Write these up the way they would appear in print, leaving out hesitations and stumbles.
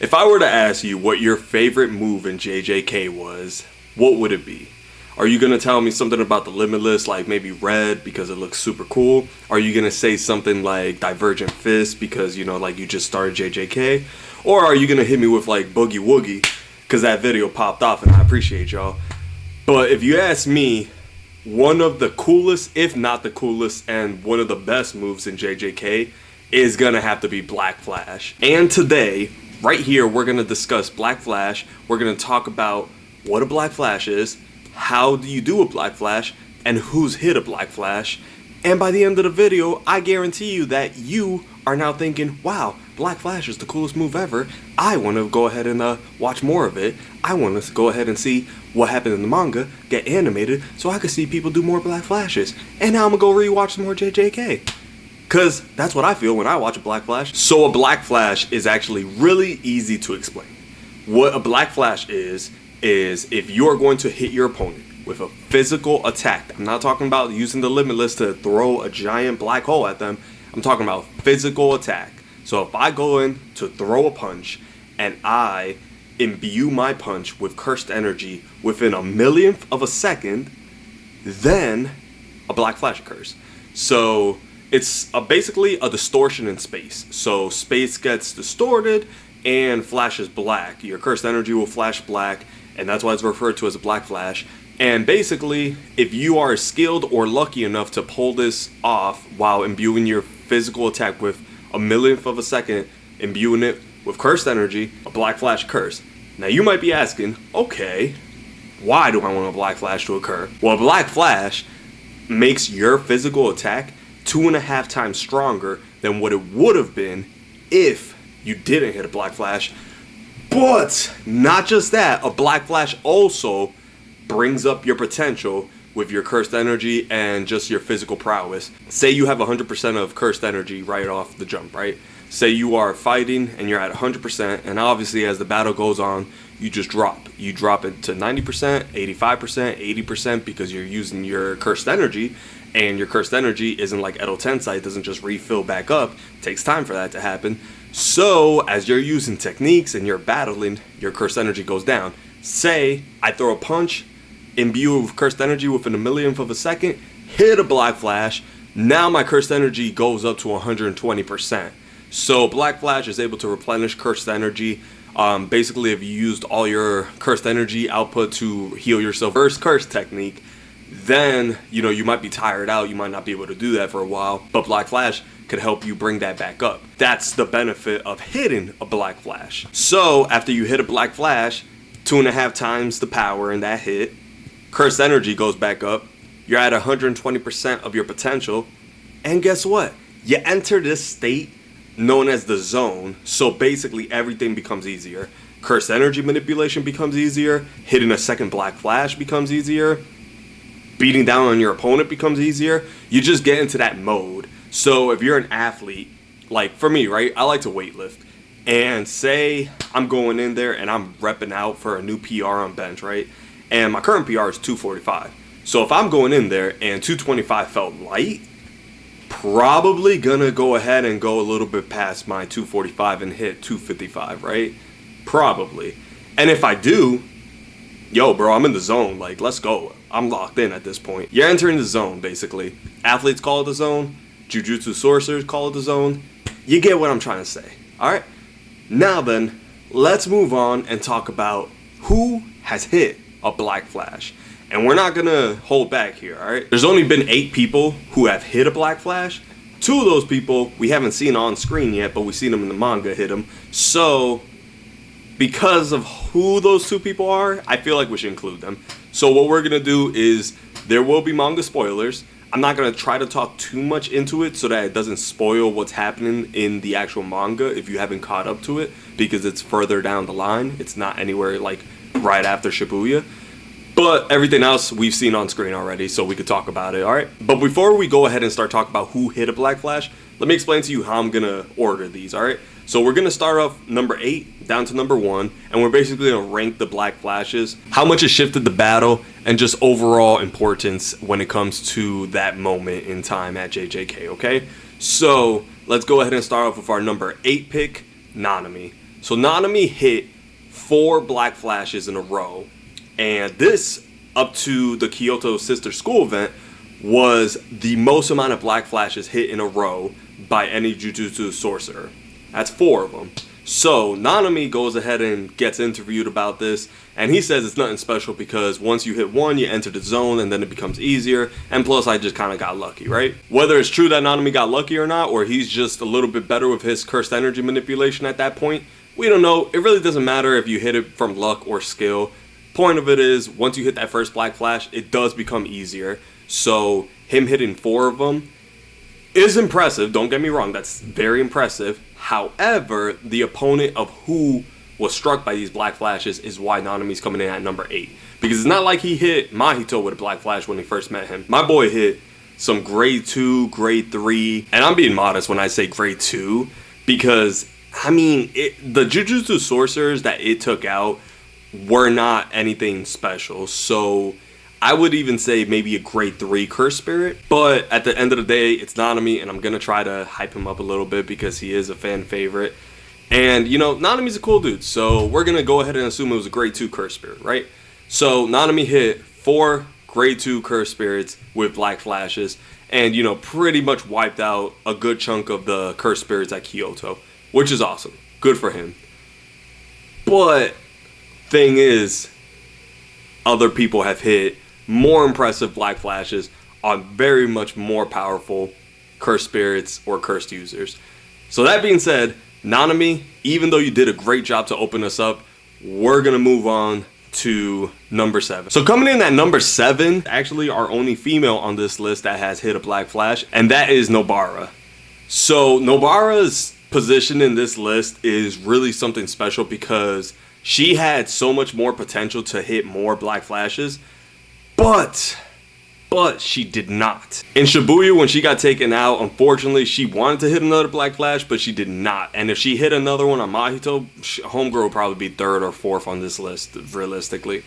If I were to ask you what your favorite move in JJK was, what would it be? Are you going to tell me something about the Limitless, like maybe red because it looks super cool? Are you going to say something like Divergent Fist because, you know, like you just started JJK? Or are you going to hit me with like Boogie Woogie because that video popped off and I appreciate y'all? But if you ask me, one of the coolest, if not the coolest, and one of the best moves in JJK is going to have to be Black Flash. And today, right here, we're going to discuss Black Flash. We're going to talk about what a Black Flash is, how do you do a Black Flash, and who's hit a Black Flash. And by the end of the video, I guarantee you that you are now thinking, wow, Black Flash is the coolest move ever. I want to go ahead and watch more of it. I want to go ahead and see what happened in the manga, get animated, so I could see people do more Black Flashes. And now I'm going to go rewatch some more JJK. Because that's what I feel when I watch a Black Flash. So a Black Flash is actually really easy to explain. What a Black Flash is if you're going to hit your opponent with a physical attack. I'm not talking about using the Limitless to throw a giant black hole at them. I'm talking about physical attack. So if I go in to throw a punch and I imbue my punch with cursed energy within a millionth of a second, then a Black Flash occurs. So it's basically a distortion in space. So space gets distorted and flashes black. Your cursed energy will flash black, and that's why it's referred to as a Black Flash. And basically, if you are skilled or lucky enough to pull this off while imbuing your physical attack with a millionth of a second, imbuing it with cursed energy, a Black Flash occurs. Now you might be asking, okay, why do I want a Black Flash to occur? Well, a Black Flash makes your physical attack 2.5 times stronger than what it would have been if you didn't hit a Black Flash. But not just that, a Black Flash also brings up your potential with your cursed energy and just your physical prowess. Say you have 100% of cursed energy right off the jump, right? Say you are fighting and you're at 100%, and obviously as the battle goes on, you just drop. You drop it to 90%, 85%, 80% because you're using your cursed energy, and your cursed energy isn't like Edo Tensei, it doesn't just refill back up. It takes time for that to happen. So as you're using techniques and you're battling, your cursed energy goes down. Say I throw a punch, imbue with cursed energy within a millionth of a second, hit a Black Flash, now my cursed energy goes up to 120%. So Black Flash is able to replenish cursed energy. Basically, if you used all your cursed energy output to heal yourself, first curse technique, then you might be tired out, you might not be able to do that for a while, but Black Flash could help you bring that back up. That's the benefit of hitting a Black Flash. So after you hit a Black Flash, 2.5 times the power in that hit, cursed energy goes back up, you're at 120% of your potential, and guess what? You enter this state known as the zone, so basically everything becomes easier. Cursed energy manipulation becomes easier, hitting a second Black Flash becomes easier, beating down on your opponent becomes easier. You just get into that mode. So if you're an athlete, like for me, right, I like to weightlift, and say I'm going in there and I'm repping out for a new PR on bench, right, and my current PR is 245. So if I'm going in there and 225 felt light, probably gonna go ahead and go a little bit past my 245 and hit 255, right? Probably. And if I do, yo, bro, I'm in the zone. Like, let's go. I'm locked in at this point. You're entering the zone, basically. Athletes call it the zone. Jujutsu sorcerers call it the zone. You get what I'm trying to say. All right? Now then, let's move on and talk about who has hit a Black Flash. And we're not going to hold back here, all right? There's only been 8 people who have hit a Black Flash. 2 of those people we haven't seen on screen yet, but we've seen them in the manga hit them. So because of who those 2 people are, I feel like we should include them. So what we're going to do is there will be manga spoilers. I'm not going to try to talk too much into it so that it doesn't spoil what's happening in the actual manga if you haven't caught up to it, because it's further down the line. It's not anywhere like right after Shibuya. But everything else we've seen on screen already, so we could talk about it, alright? But before we go ahead and start talking about who hit a Black Flash, let me explain to you how I'm going to order these, alright? So we're going to start off number 8 down to number 1, and we're basically going to rank the Black Flashes, how much it shifted the battle, and just overall importance when it comes to that moment in time at JJK, okay? So let's go ahead and start off with our number 8 pick, Nanami. So Nanami hit 4 Black Flashes in a row, and this, up to the Kyoto Sister School event, was the most amount of Black Flashes hit in a row by any Jujutsu sorcerer. That's 4 of them. So Nanami goes ahead and gets interviewed about this, and he says it's nothing special because once you hit 1, you enter the zone, and then it becomes easier, and plus I just kind of got lucky, right? Whether it's true that Nanami got lucky or not, or he's just a little bit better with his cursed energy manipulation at that point, we don't know. It really doesn't matter if you hit it from luck or skill. Point of it is, once you hit that first Black Flash, it does become easier. So him hitting 4 of them is impressive, don't get me wrong, that's very impressive. However, the opponent of who was struck by these Black Flashes is why Nanami's coming in at number 8. Because it's not like he hit Mahito with a Black Flash when he first met him. My boy hit some grade 2, grade 3, and I'm being modest when I say grade 2, because, I mean, the Jujutsu sorcerers that it took out were not anything special. So I would even say maybe a grade 3 Curse Spirit. But at the end of the day, it's Nanami, and I'm going to try to hype him up a little bit because he is a fan favorite. And, you know, Nanami's a cool dude, so we're going to go ahead and assume it was a grade 2 Curse Spirit, right? So Nanami hit 4 grade 2 Curse Spirits with Black Flashes and, you know, pretty much wiped out a good chunk of the Curse Spirits at Kyoto, which is awesome. Good for him. But thing is, other people have hit more impressive Black Flashes on very much more powerful Cursed Spirits or Cursed users. So that being said, Nanami, even though you did a great job to open us up, we're going to move on to number 7. So coming in at number 7, actually our only female on this list that has hit a Black Flash, and that is Nobara. So Nobara's position in this list is really something special because she had so much more potential to hit more Black Flashes, but she did not. In Shibuya, when she got taken out, unfortunately, she wanted to hit another Black Flash, but she did not. And if she hit another one on Mahito, Homegirl would probably be 3rd or 4th on this list, realistically.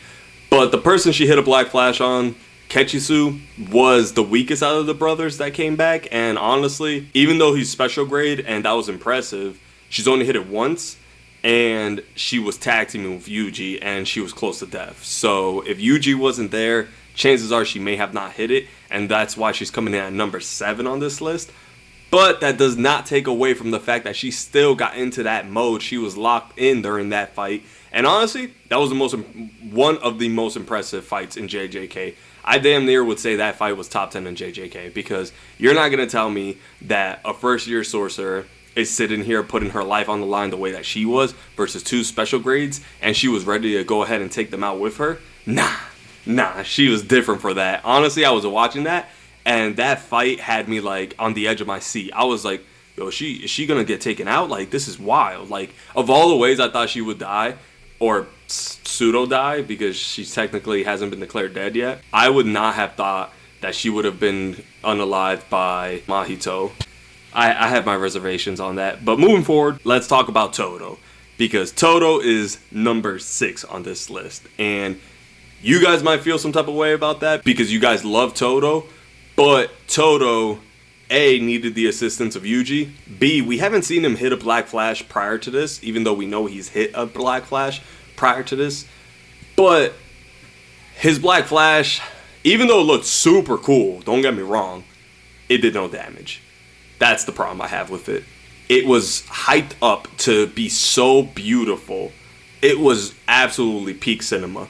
But the person she hit a Black Flash on, Kechisu, was the weakest out of the brothers that came back. And honestly, even though he's special grade, and that was impressive, she's only hit it once. And she was tag teaming with Yuji, and she was close to death. So if Yuji wasn't there, chances are she may have not hit it, and that's why she's coming in at number 7 on this list. But that does not take away from the fact that she still got into that mode. She was locked in during that fight, and honestly, that was one of the most impressive fights in JJK. I damn near would say that fight was top 10 in JJK, because you're not going to tell me that a first-year sorcerer is sitting here putting her life on the line the way that she was versus 2 special grades, and she was ready to go ahead and take them out with her. Nah, she was different for that. Honestly, I was watching that, and that fight had me, like, on the edge of my seat. I was like, yo, is she gonna get taken out? Like, this is wild. Like, of all the ways I thought she would die, or pseudo-die, because she technically hasn't been declared dead yet, I would not have thought that she would have been unalived by Mahito. I have my reservations on that. But moving forward, let's talk about Todo, because Todo is number 6 on this list. And you guys might feel some type of way about that because you guys love Todo, but Todo, A, needed the assistance of Yuji. B, we haven't seen him hit a Black Flash prior to this, even though we know he's hit a Black Flash prior to this. But his Black Flash, even though it looked super cool, don't get me wrong, it did no damage. That's the problem I have with it. It was hyped up to be so beautiful. It was absolutely peak cinema.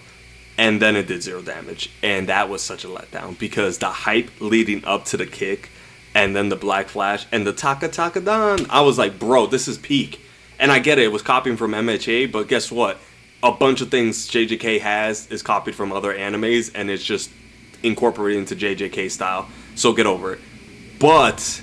And then it did 0 damage. And that was such a letdown because the hype leading up to the kick and then the Black Flash and the Taka Taka Dan, I was like, bro, this is peak. And I get it. It was copying from MHA, but guess what? A bunch of things JJK has is copied from other animes, and it's just incorporated into JJK style. So get over it. But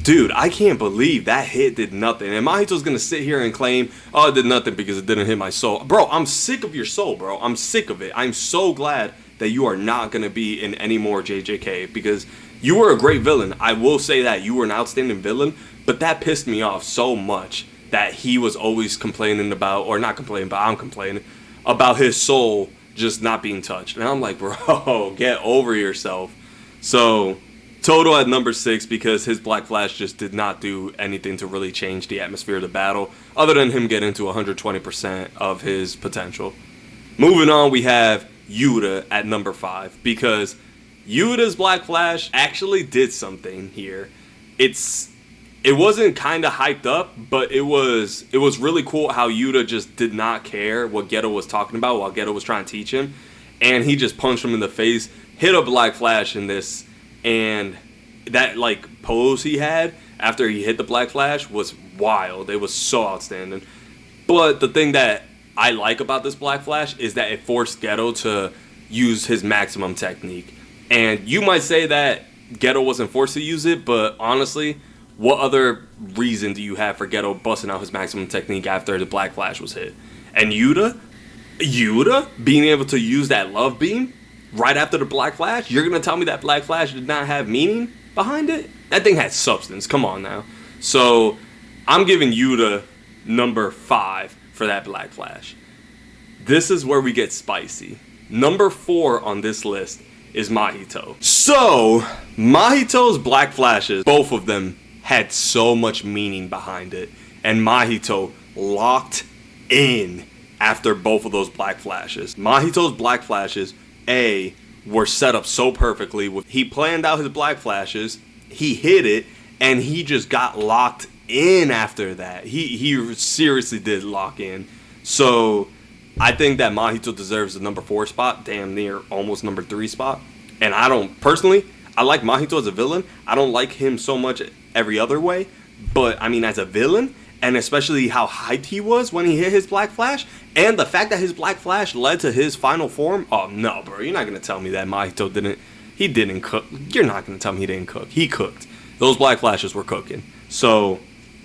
dude, I can't believe that hit did nothing. And Mahito's going to sit here and claim, oh, it did nothing because it didn't hit my soul. Bro, I'm sick of your soul, bro. I'm sick of it. I'm so glad that you are not going to be in any more JJK because you were a great villain. I will say that. You were an outstanding villain, but that pissed me off so much that he was always complaining about, or not complaining, but I'm complaining, about his soul just not being touched. And I'm like, bro, get over yourself. So Todo at number 6 because his Black Flash just did not do anything to really change the atmosphere of the battle other than him getting to 120% of his potential. Moving on, we have Yuta at number 5 because Yuta's Black Flash actually did something here. It wasn't kind of hyped up, but it was really cool how Yuta just did not care what Geto was talking about while Geto was trying to teach him, and he just punched him in the face, hit a Black Flash in this, and that like pose he had after he hit the Black Flash was wild. It was so outstanding. But the thing that I like about this Black Flash is that it forced Geto to use his maximum technique. And you might say that Geto wasn't forced to use it, but honestly, what other reason do you have for Geto busting out his maximum technique after the Black Flash was hit? And Yuta being able to use that love beam right after the Black Flash, you're going to tell me that Black Flash did not have meaning behind it? That thing had substance. Come on now. So I'm giving Yuta number 5 for that Black Flash. This is where we get spicy. Number 4 on this list is Mahito. So Mahito's Black Flashes, both of them had so much meaning behind it. And Mahito locked in after both of those Black Flashes. Mahito's Black Flashes, were set up so perfectly. He planned out his Black Flashes, he hit it, and he just got locked in after that. He seriously did lock in. So I think that Mahito deserves the number 4 spot, damn near almost number 3 spot. And I like Mahito as a villain. I don't like him so much every other way. But, I mean, as a villain, and especially how hyped he was when he hit his Black Flash, and the fact that his Black Flash led to his final form. Oh, no, bro. You're not going to tell me that Mahito didn't cook. You're not going to tell me he didn't cook. He cooked. Those Black Flashes were cooking. So,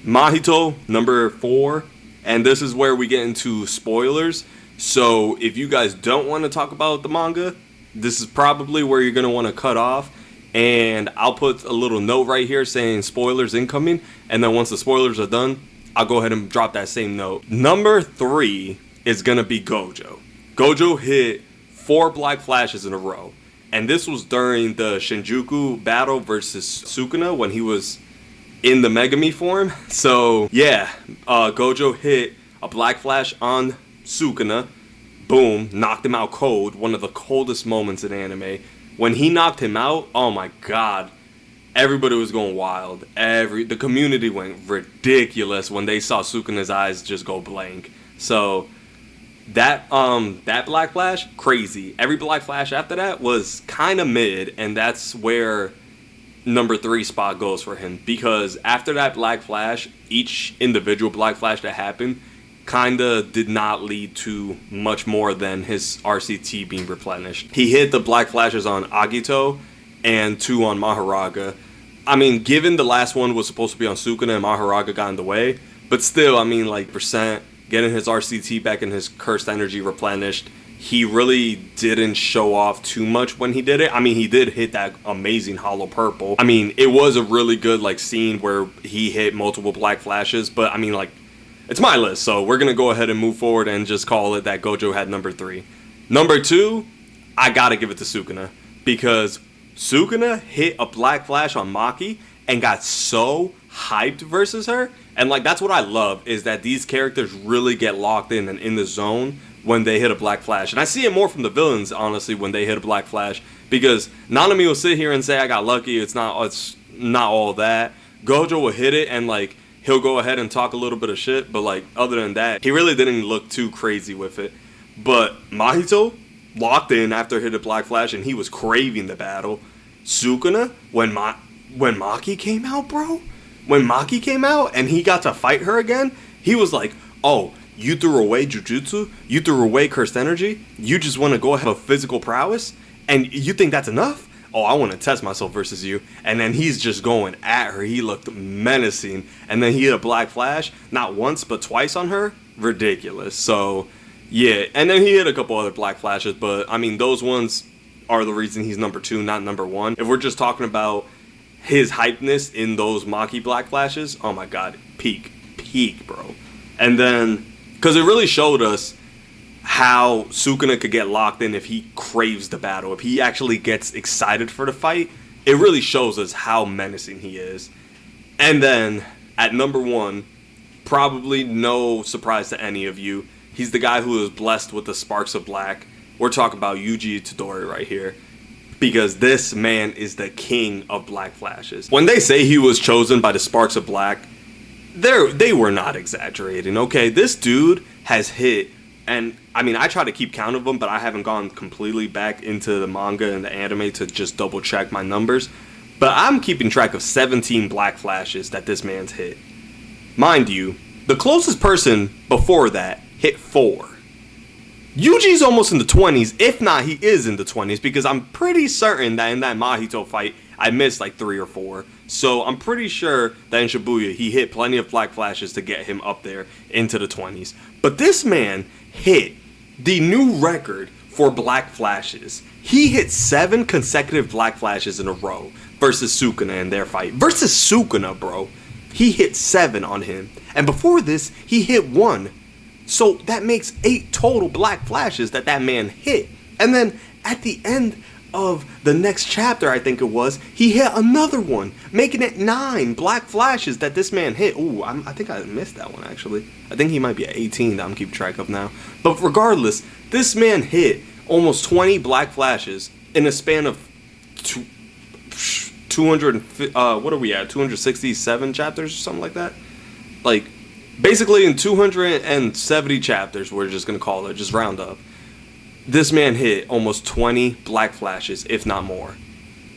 Mahito, number 4. And this is where we get into spoilers. So, if you guys don't want to talk about the manga, this is probably where you're going to want to cut off. And I'll put a little note right here saying spoilers incoming. And then once the spoilers are done, I'll go ahead and drop that same note. Number 3 is going to be Gojo. Gojo hit 4 Black Flashes in a row. And this was during the Shinjuku battle versus Sukuna when he was in the Megami form. So, yeah, Gojo hit a Black Flash on Sukuna. Boom, knocked him out cold. One of the coldest moments in anime. When he knocked him out, oh my god, everybody was going wild. The community went ridiculous when they saw Sukuna's eyes just go blank. So that Black Flash, crazy. Every Black Flash after that was kind of mid, and that's where number 3 spot goes for him. Because after that Black Flash, each individual Black Flash that happened kind of did not lead to much more than his RCT being replenished. He hit the Black Flashes on Agito and 2 on Maharaga. I mean, given the last one was supposed to be on Sukuna and Maharaga got in the way, but still, I mean, like, getting his RCT back and his cursed energy replenished, he really didn't show off too much when he did it. I mean, he did hit that amazing Hollow Purple. I mean, it was a really good, like, scene where he hit multiple Black Flashes, but, I mean, like, it's my list, so we're going to go ahead and move forward and just call it that Gojo had number 3. Number 2, I got to give it to Sukuna. Because Sukuna hit a Black Flash on Maki and got so hyped versus her. And, like, that's what I love, is that these characters really get locked in and in the zone when they hit a Black Flash. And I see it more from the villains, honestly, when they hit a Black Flash. Because Nanami will sit here and say, I got lucky, it's not all that. Gojo will hit it and, like, he'll go ahead and talk a little bit of shit, but, like, other than that, he really didn't look too crazy with it. But Mahito locked in after hit a Black Flash, and he was craving the battle. Sukuna, when Maki came out, bro, when Maki came out and he got to fight her again, he was like, oh, you threw away Jujutsu? You threw away Cursed Energy? You just want to go have a physical prowess? And you think that's enough? Oh, I want to test myself versus you. And then he's just going at her. He looked menacing. And then he hit a Black Flash, not once, but twice on her. Ridiculous. So, yeah. And then he hit a couple other Black Flashes. But, I mean, those ones are the reason he's number 2, not number 1. If we're just talking about his hypeness in those Maki Black Flashes, oh my god, peak, bro. And then, because it really showed us how Sukuna could get locked in if he craves the battle. If he actually gets excited for the fight, it really shows us how menacing he is. And then at number 1, probably no surprise to any of you, he's the guy who is blessed with the sparks of black. We're talking about Yuji Itadori right here, because this man is the king of black flashes. When they say he was chosen by the sparks of black, they were not exaggerating, okay? This dude has hit, and I mean, I try to keep count of them, but I haven't gone completely back into the manga and the anime to just double check my numbers. But I'm keeping track of 17 black flashes that this man's hit. Mind you, the closest person before that hit 4. Yuji's almost in the 20s, if not he is in the 20s, because I'm pretty certain that in that Mahito fight, I missed like 3 or 4. So I'm pretty sure that in Shibuya, he hit plenty of black flashes to get him up there into the 20s. But this man hit the new record for black flashes. He hit 7 consecutive black flashes in a row versus Sukuna in their fight. Versus Sukuna, bro. He hit 7 on him. And before this, he hit 1. So that makes 8 total black flashes that man hit. And then at the end of the next chapter, I think it was, he hit another one, making it 9 black flashes that this man hit. Ooh, I think I missed that one, actually. I think he might be at 18 that I'm keeping track of now. But regardless, this man hit almost 20 black flashes in a span of 267 chapters or something like that. Like, basically in 270 chapters, we're just going to call it, just round up. This man hit almost 20 black flashes, if not more.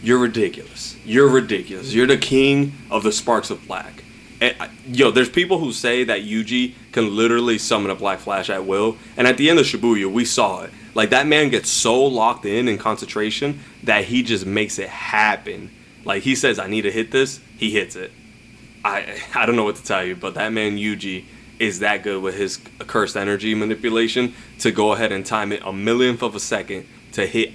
You're ridiculous. You're ridiculous. You're the king of the sparks of black. And, yo, there's people who say that Yuji can literally summon a black flash at will. And at the end of Shibuya, we saw it. Like, that man gets so locked in concentration that he just makes it happen. Like, he says, I need to hit this. He hits it. I don't know what to tell you, but that man Yuji is that good with his cursed energy manipulation to go ahead and time it a millionth of a second to hit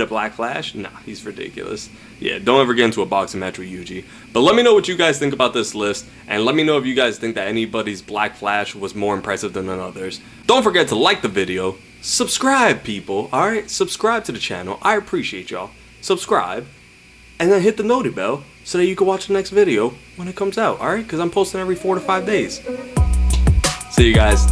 a black flash. Nah, he's ridiculous. Yeah, don't ever get into a boxing match with Yuji. But let me know what you guys think about this list, and let me know if you guys think that anybody's black flash was more impressive than others. Don't forget to like the video, subscribe, people. Alright, subscribe to the channel. I appreciate y'all. Subscribe, and then hit the noti bell so that you can watch the next video when it comes out, alright? Because I'm posting every 4 to 5 days. See you guys.